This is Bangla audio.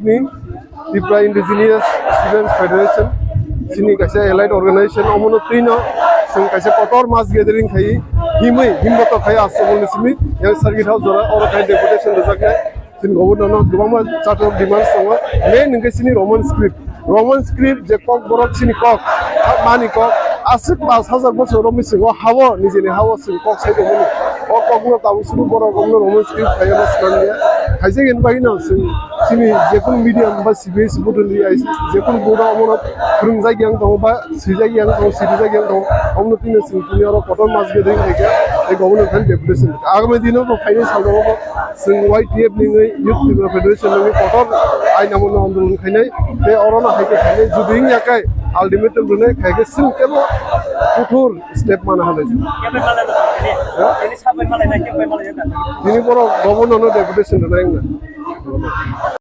ni Tripura Indigenous Students Federation sini kaisa allied organization omono trino sing kaisa kotor mass gathering khai himboto khai asbol nismi yang circuit house dora oro khai deputation dojak sin governor no gobama charter of demands songo main ngai sini roman script je kok borok sini kok mani kok asik 5000 বছর রমি সিংহ হাওয়া নিজেনি হাওয়া সিং কক সাইড মনি ও কখনো তাও শুরু বড় কখনো রোমান স্ক্রিপ্ট খাইয়া স্নানিয়া খাইছে কেন বাকি না সিনি যে কোন মিডিয়াম বা সিবিএসই বদলি আইছে যে কোন বোর্ড আমন ফ্রুং জায়গাং দং বা সিজায়গাং দং সিজায়গাং দং আমন তিনে সিং তিনি আর কত মাস গে দেই থেকে এই গভর্নমেন্ট খান ডেপুটেশন আগামী দিনও ফাইনাল সালদাবো সিং ওয়াইটিএফ নিঙै ইউথ লিবারেশন ফেডারেশন নিঙै কত আইন আমন আন্দোলন খাইনাই তে অরনা হাইকে খাইনাই जुदिं याकाय আলটিমেটাম দুনে খাইকে সিং কেবো কঠোর স্টেপ মানা হলেছে তিনি বড় গভর্নর ডেপুটেশন নাই না